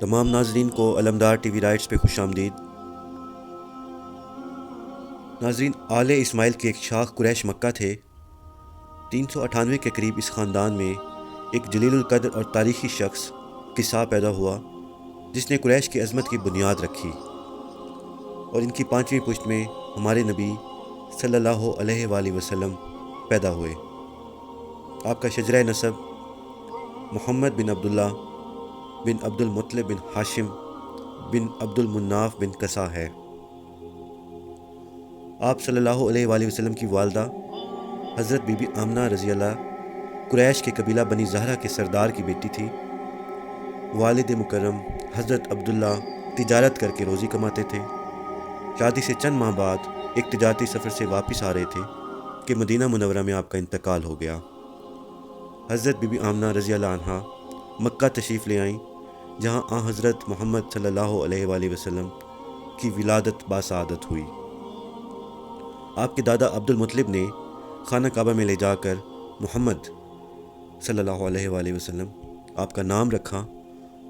تمام ناظرین کو علمدار ٹی وی رائٹس پہ خوش آمدید۔ ناظرین، آل اسماعیل کی ایک شاخ قریش مکہ تھے۔ 398 کے قریب اس خاندان میں ایک جلیل القدر اور تاریخی شخص قصہ پیدا ہوا جس نے قریش کی عظمت کی بنیاد رکھی، اور ان کی 5ویں پشت میں ہمارے نبی صلی اللہ علیہ وآلہ وسلم پیدا ہوئے۔ آپ کا شجرہ نسب محمد بن عبداللہ بن عبد المطلب بن ہاشم بن عبد المناف بن قصہ ہے۔ آپ صلی اللہ علیہ وآلہ وسلم کی والدہ حضرت بی بی آمنہ رضی اللہ قریش کے قبیلہ بنی زہرہ کے سردار کی بیٹی تھی۔ والد مکرم حضرت عبداللہ تجارت کر کے روزی کماتے تھے۔ شادی سے چند ماہ بعد ایک تجارتی سفر سے واپس آ رہے تھے کہ مدینہ منورہ میں آپ کا انتقال ہو گیا۔ حضرت بی بی آمنہ رضی اللہ عنہا مکہ تشریف لے آئیں، جہاں حضرت محمد صلی اللہ علیہ وآلہ وسلم کی ولادت باسعادت ہوئی۔ آپ کے دادا عبد المطلب نے خانہ کعبہ میں لے جا کر محمد صلی اللہ علیہ وآلہ وسلم آپ کا نام رکھا،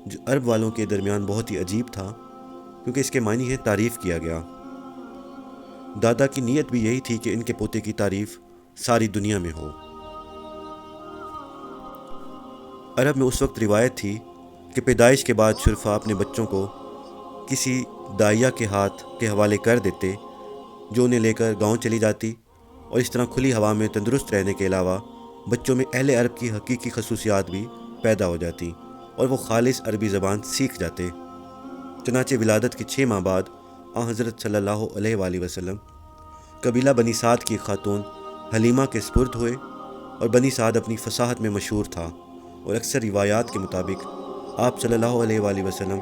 جو عرب والوں کے درمیان بہت ہی عجیب تھا، کیونکہ اس کے معنی ہے تعریف کیا گیا۔ دادا کی نیت بھی یہی تھی کہ ان کے پوتے کی تعریف ساری دنیا میں ہو۔ عرب میں اس وقت روایت تھی کہ پیدائش کے بعد شرفا اپنے بچوں کو کسی داعیہ کے ہاتھ کے حوالے کر دیتے، جو انہیں لے کر گاؤں چلی جاتی، اور اس طرح کھلی ہوا میں تندرست رہنے کے علاوہ بچوں میں اہل عرب کی حقیقی خصوصیات بھی پیدا ہو جاتی اور وہ خالص عربی زبان سیکھ جاتے۔ چنانچہ ولادت کے 6 ماہ بعد حضرت صلی اللہ علیہ وآلہ وسلم قبیلہ بنی سعد کی خاتون حلیمہ کے سپرد ہوئے، اور بنی سعد اپنی فصاحت میں مشہور تھا، اور اکثر روایات کے مطابق آپ صلی اللہ علیہ وآلہ وسلم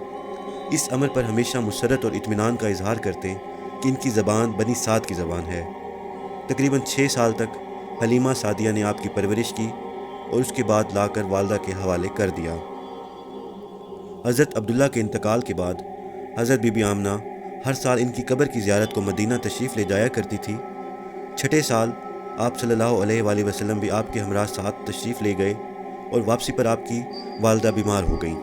اس امر پر ہمیشہ مسرت اور اطمینان کا اظہار کرتے کہ ان کی زبان بنی سعد کی زبان ہے۔ تقریباً 6 سال تک حلیمہ سعدیہ نے آپ کی پرورش کی اور اس کے بعد لا کر والدہ کے حوالے کر دیا۔ حضرت عبداللہ کے انتقال کے بعد حضرت بی بی آمنہ ہر سال ان کی قبر کی زیارت کو مدینہ تشریف لے جایا کرتی تھی۔ 6 سال آپ صلی اللہ علیہ وآلہ وسلم بھی آپ کے ہمراہ ساتھ تشریف لے گئے، اور واپسی پر آپ کی والدہ بیمار ہو گئیں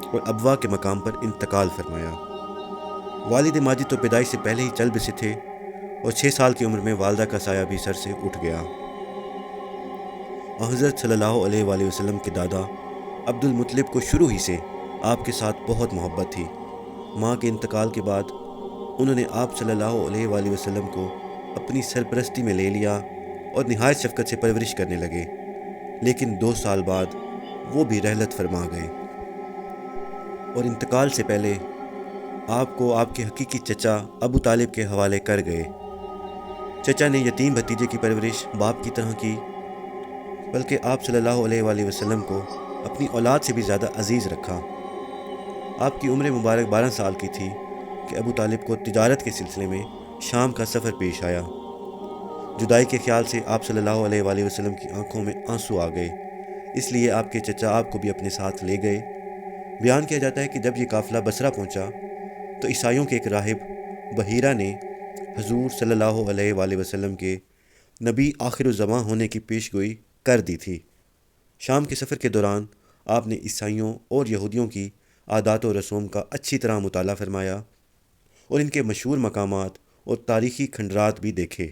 اور ابوا کے مقام پر انتقال فرمایا۔ والد ماجد تو پیدائش سے پہلے ہی چل بسے تھے، اور 6 سال کی عمر میں والدہ کا سایہ بھی سر سے اٹھ گیا۔ حضرت صلی اللہ علیہ وآلہ وسلم کے دادا عبد المطلب کو شروع ہی سے آپ کے ساتھ بہت محبت تھی۔ ماں کے انتقال کے بعد انہوں نے آپ صلی اللہ علیہ وآلہ وسلم کو اپنی سرپرستی میں لے لیا اور نہایت شفقت سے پرورش کرنے لگے، لیکن 2 سال بعد وہ بھی رحلت فرما گئے، اور انتقال سے پہلے آپ کو آپ کے حقیقی چچا ابو طالب کے حوالے کر گئے۔ چچا نے یتیم بھتیجے کی پرورش باپ کی طرح کی، بلکہ آپ صلی اللہ علیہ وآلہ وسلم کو اپنی اولاد سے بھی زیادہ عزیز رکھا۔ آپ کی عمر مبارک 12 سال کی تھی کہ ابو طالب کو تجارت کے سلسلے میں شام کا سفر پیش آیا۔ جدائی کے خیال سے آپ صلی اللہ علیہ وآلہ وسلم کی آنکھوں میں آنسو آ گئے، اس لیے آپ کے چچا آپ کو بھی اپنے ساتھ لے گئے۔ بیان کیا جاتا ہے کہ جب یہ قافلہ بصرہ پہنچا تو عیسائیوں کے ایک راہب بحیرہ نے حضور صلی اللہ علیہ وآلہ وسلم کے نبی آخر الزماں ہونے کی پیش گوئی کر دی تھی۔ شام کے سفر کے دوران آپ نے عیسائیوں اور یہودیوں کی عادات و رسوم کا اچھی طرح مطالعہ فرمایا، اور ان کے مشہور مقامات اور تاریخی کھنڈرات بھی دیکھے۔